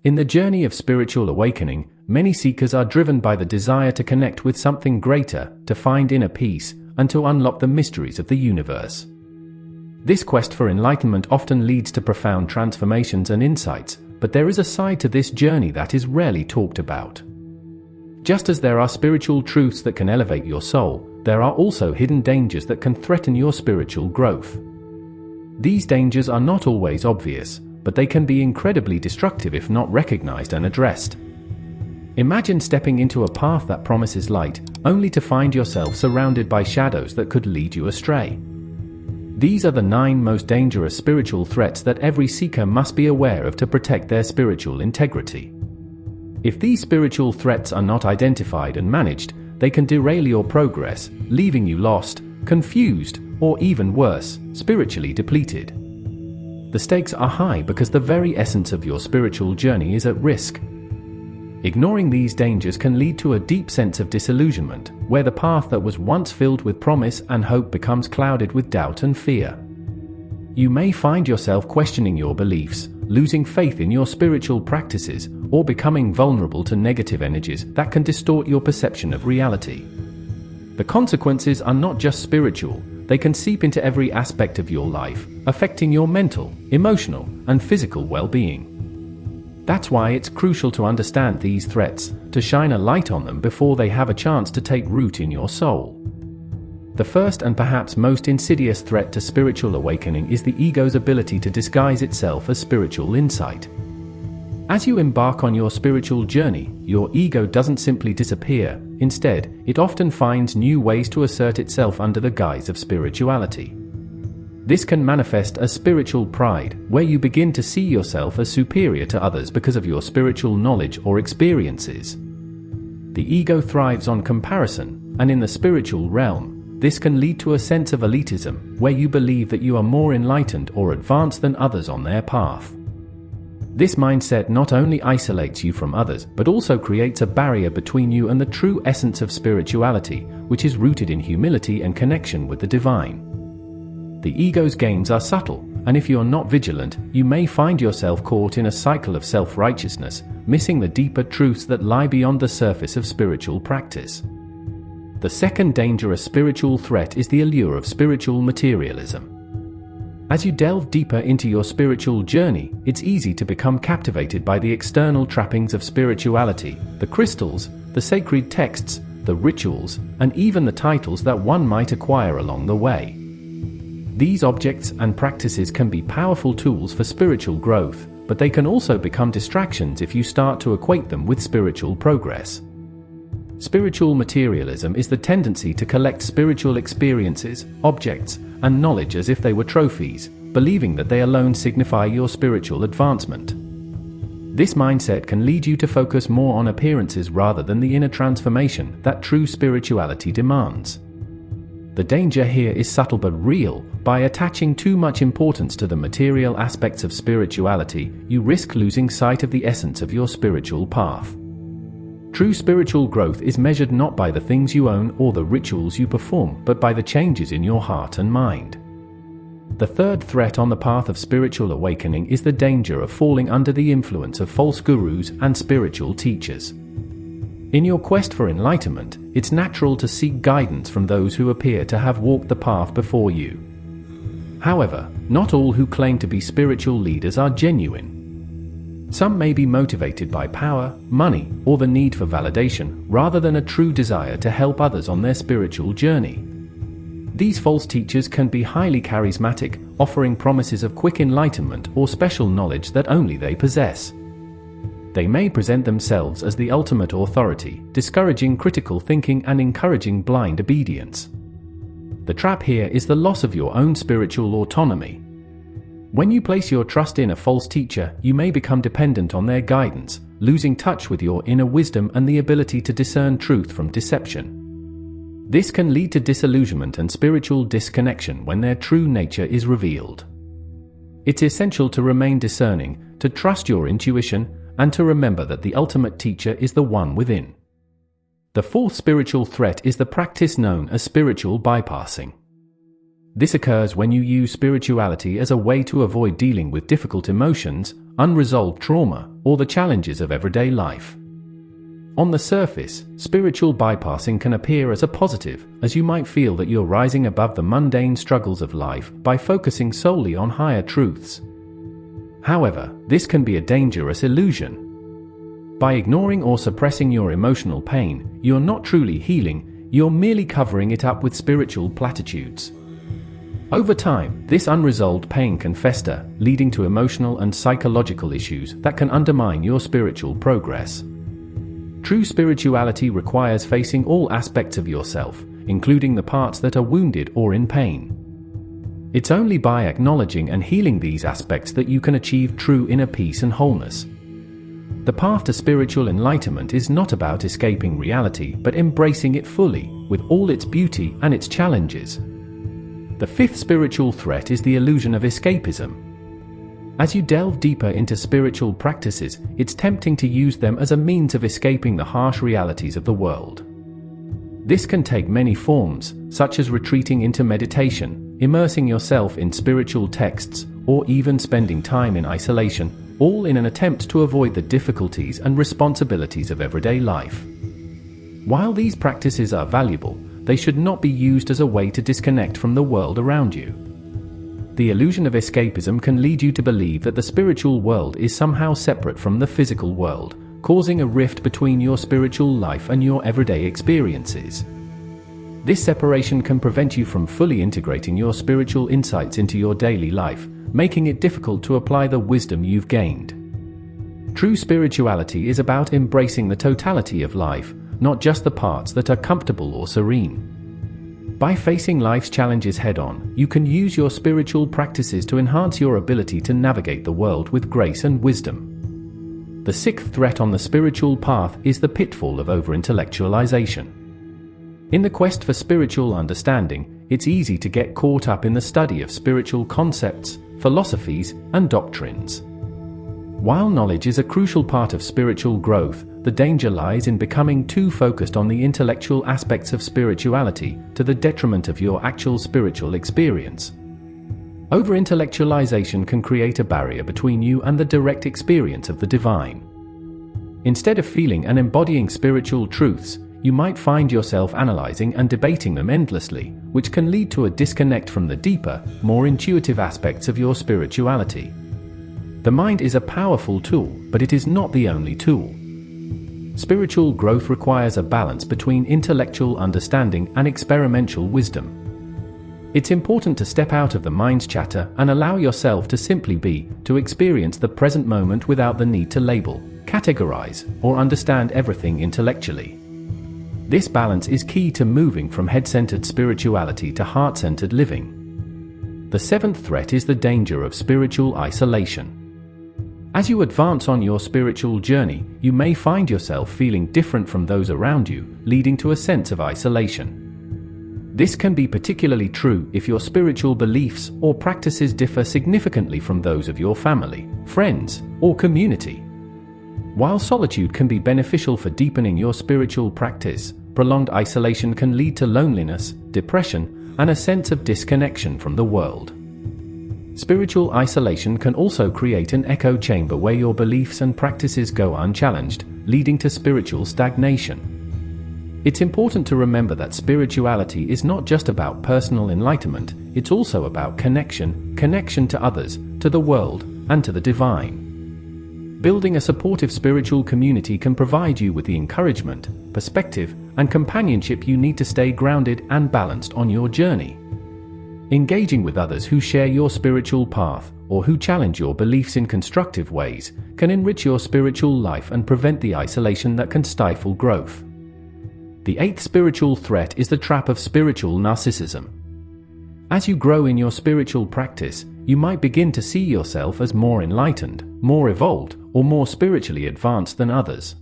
In the journey of spiritual awakening, many seekers are driven by the desire to connect with something greater, to find inner peace, and to unlock the mysteries of the universe. This quest for enlightenment often leads to profound transformations and insights, but there is a side to this journey that is rarely talked about. Just as there are spiritual truths that can elevate your soul, there are also hidden dangers that can threaten your spiritual growth. These dangers are not always obvious, but they can be incredibly destructive if not recognized and addressed. Imagine stepping into a path that promises light, only to find yourself surrounded by shadows that could lead you astray. These are the 9 most dangerous spiritual threats that every seeker must be aware of to protect their spiritual integrity. If these spiritual threats are not identified and managed, they can derail your progress, leaving you lost, confused, or even worse, spiritually depleted. The stakes are high because the very essence of your spiritual journey is at risk. Ignoring these dangers can lead to a deep sense of disillusionment, where the path that was once filled with promise and hope becomes clouded with doubt and fear. You may find yourself questioning your beliefs, losing faith in your spiritual practices, or becoming vulnerable to negative energies that can distort your perception of reality. The consequences are not just spiritual, they can seep into every aspect of your life, affecting your mental, emotional, and physical well-being. That's why it's crucial to understand these threats, to shine a light on them before they have a chance to take root in your soul. The first and perhaps most insidious threat to spiritual awakening is the ego's ability to disguise itself as spiritual insight. As you embark on your spiritual journey, your ego doesn't simply disappear. Instead, it often finds new ways to assert itself under the guise of spirituality. This can manifest as spiritual pride, where you begin to see yourself as superior to others because of your spiritual knowledge or experiences. The ego thrives on comparison, and in the spiritual realm, this can lead to a sense of elitism, where you believe that you are more enlightened or advanced than others on their path. This mindset not only isolates you from others, but also creates a barrier between you and the true essence of spirituality, which is rooted in humility and connection with the divine. The ego's gains are subtle, and if you are not vigilant, you may find yourself caught in a cycle of self-righteousness, missing the deeper truths that lie beyond the surface of spiritual practice. The second dangerous spiritual threat is the allure of spiritual materialism. As you delve deeper into your spiritual journey, it's easy to become captivated by the external trappings of spirituality, the crystals, the sacred texts, the rituals, and even the titles that one might acquire along the way. These objects and practices can be powerful tools for spiritual growth, but they can also become distractions if you start to equate them with spiritual progress. Spiritual materialism is the tendency to collect spiritual experiences, objects, and knowledge as if they were trophies, believing that they alone signify your spiritual advancement. This mindset can lead you to focus more on appearances rather than the inner transformation that true spirituality demands. The danger here is subtle but real. By attaching too much importance to the material aspects of spirituality, you risk losing sight of the essence of your spiritual path. True spiritual growth is measured not by the things you own or the rituals you perform, but by the changes in your heart and mind. The third threat on the path of spiritual awakening is the danger of falling under the influence of false gurus and spiritual teachers. In your quest for enlightenment, it's natural to seek guidance from those who appear to have walked the path before you. However, not all who claim to be spiritual leaders are genuine. Some may be motivated by power, money, or the need for validation, rather than a true desire to help others on their spiritual journey. These false teachers can be highly charismatic, offering promises of quick enlightenment or special knowledge that only they possess. They may present themselves as the ultimate authority, discouraging critical thinking and encouraging blind obedience. The trap here is the loss of your own spiritual autonomy. When you place your trust in a false teacher, you may become dependent on their guidance, losing touch with your inner wisdom and the ability to discern truth from deception. This can lead to disillusionment and spiritual disconnection when their true nature is revealed. It's essential to remain discerning, to trust your intuition, and to remember that the ultimate teacher is the one within. The fourth spiritual threat is the practice known as spiritual bypassing. This occurs when you use spirituality as a way to avoid dealing with difficult emotions, unresolved trauma, or the challenges of everyday life. On the surface, spiritual bypassing can appear as a positive, as you might feel that you're rising above the mundane struggles of life by focusing solely on higher truths. However, this can be a dangerous illusion. By ignoring or suppressing your emotional pain, you're not truly healing, you're merely covering it up with spiritual platitudes. Over time, this unresolved pain can fester, leading to emotional and psychological issues that can undermine your spiritual progress. True spirituality requires facing all aspects of yourself, including the parts that are wounded or in pain. It's only by acknowledging and healing these aspects that you can achieve true inner peace and wholeness. The path to spiritual enlightenment is not about escaping reality, but embracing it fully, with all its beauty and its challenges. The fifth spiritual threat is the illusion of escapism. As you delve deeper into spiritual practices, it's tempting to use them as a means of escaping the harsh realities of the world. This can take many forms, such as retreating into meditation, immersing yourself in spiritual texts, or even spending time in isolation, all in an attempt to avoid the difficulties and responsibilities of everyday life. While these practices are valuable, they should not be used as a way to disconnect from the world around you. The illusion of escapism can lead you to believe that the spiritual world is somehow separate from the physical world, causing a rift between your spiritual life and your everyday experiences. This separation can prevent you from fully integrating your spiritual insights into your daily life, making it difficult to apply the wisdom you've gained. True spirituality is about embracing the totality of life, not just the parts that are comfortable or serene. By facing life's challenges head-on, you can use your spiritual practices to enhance your ability to navigate the world with grace and wisdom. The sixth threat on the spiritual path is the pitfall of over-intellectualization. In the quest for spiritual understanding, it's easy to get caught up in the study of spiritual concepts, philosophies, and doctrines. While knowledge is a crucial part of spiritual growth, the danger lies in becoming too focused on the intellectual aspects of spirituality to the detriment of your actual spiritual experience. Over-intellectualization can create a barrier between you and the direct experience of the divine. Instead of feeling and embodying spiritual truths, you might find yourself analyzing and debating them endlessly, which can lead to a disconnect from the deeper, more intuitive aspects of your spirituality. The mind is a powerful tool, but it is not the only tool. Spiritual growth requires a balance between intellectual understanding and experiential wisdom. It's important to step out of the mind's chatter and allow yourself to simply be, to experience the present moment without the need to label, categorize, or understand everything intellectually. This balance is key to moving from head-centered spirituality to heart-centered living. The seventh threat is the danger of spiritual isolation. As you advance on your spiritual journey, you may find yourself feeling different from those around you, leading to a sense of isolation. This can be particularly true if your spiritual beliefs or practices differ significantly from those of your family, friends, or community. While solitude can be beneficial for deepening your spiritual practice, prolonged isolation can lead to loneliness, depression, and a sense of disconnection from the world. Spiritual isolation can also create an echo chamber where your beliefs and practices go unchallenged, leading to spiritual stagnation. It's important to remember that spirituality is not just about personal enlightenment, it's also about connection to others, to the world, and to the divine. Building a supportive spiritual community can provide you with the encouragement, perspective, and companionship you need to stay grounded and balanced on your journey. Engaging with others who share your spiritual path, or who challenge your beliefs in constructive ways, can enrich your spiritual life and prevent the isolation that can stifle growth. The eighth spiritual threat is the trap of spiritual narcissism. As you grow in your spiritual practice, you might begin to see yourself as more enlightened, more evolved, or more spiritually advanced than others.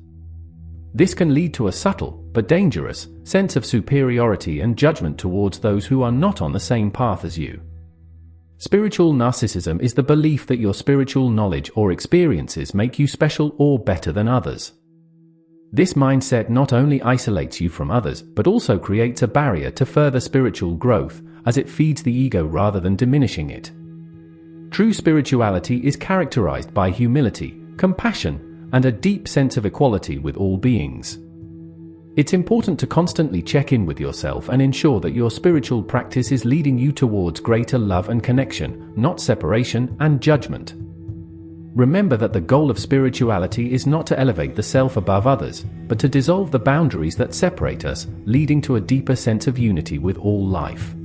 This can lead to a subtle, but dangerous, sense of superiority and judgment towards those who are not on the same path as you. Spiritual narcissism is the belief that your spiritual knowledge or experiences make you special or better than others. This mindset not only isolates you from others, but also creates a barrier to further spiritual growth, as it feeds the ego rather than diminishing it. True spirituality is characterized by humility, compassion, and a deep sense of equality with all beings. It's important to constantly check in with yourself and ensure that your spiritual practice is leading you towards greater love and connection, not separation and judgment. Remember that the goal of spirituality is not to elevate the self above others, but to dissolve the boundaries that separate us, leading to a deeper sense of unity with all life.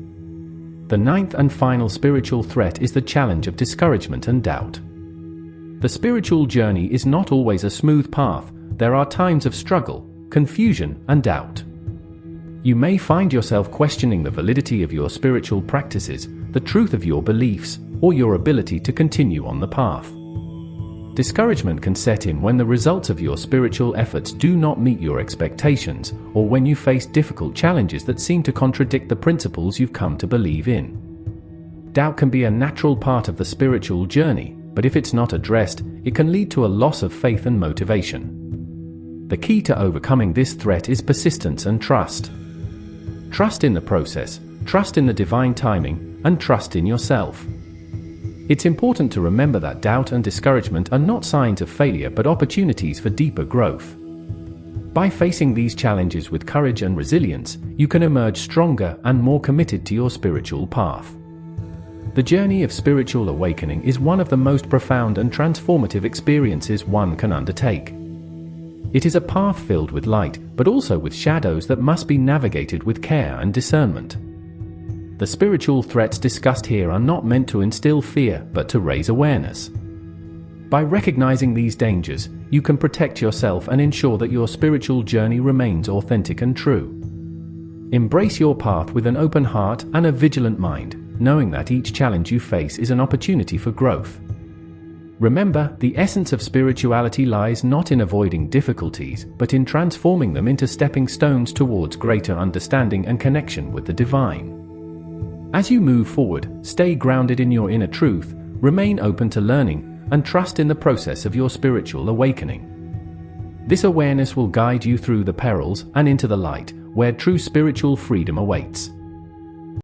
The ninth and final spiritual threat is the challenge of discouragement and doubt. The spiritual journey is not always a smooth path. There are times of struggle, confusion, and doubt. You may find yourself questioning the validity of your spiritual practices, the truth of your beliefs, or your ability to continue on the path. Discouragement can set in when the results of your spiritual efforts do not meet your expectations, or when you face difficult challenges that seem to contradict the principles you've come to believe in. Doubt can be a natural part of the spiritual journey, but if it's not addressed, it can lead to a loss of faith and motivation. The key to overcoming this threat is persistence and trust. Trust in the process, trust in the divine timing, and trust in yourself. It's important to remember that doubt and discouragement are not signs of failure but opportunities for deeper growth. By facing these challenges with courage and resilience, you can emerge stronger and more committed to your spiritual path. The journey of spiritual awakening is one of the most profound and transformative experiences one can undertake. It is a path filled with light, but also with shadows that must be navigated with care and discernment. The spiritual threats discussed here are not meant to instill fear, but to raise awareness. By recognizing these dangers, you can protect yourself and ensure that your spiritual journey remains authentic and true. Embrace your path with an open heart and a vigilant mind, knowing that each challenge you face is an opportunity for growth. Remember, the essence of spirituality lies not in avoiding difficulties, but in transforming them into stepping stones towards greater understanding and connection with the divine. As you move forward, stay grounded in your inner truth, remain open to learning, and trust in the process of your spiritual awakening. This awareness will guide you through the perils and into the light, where true spiritual freedom awaits.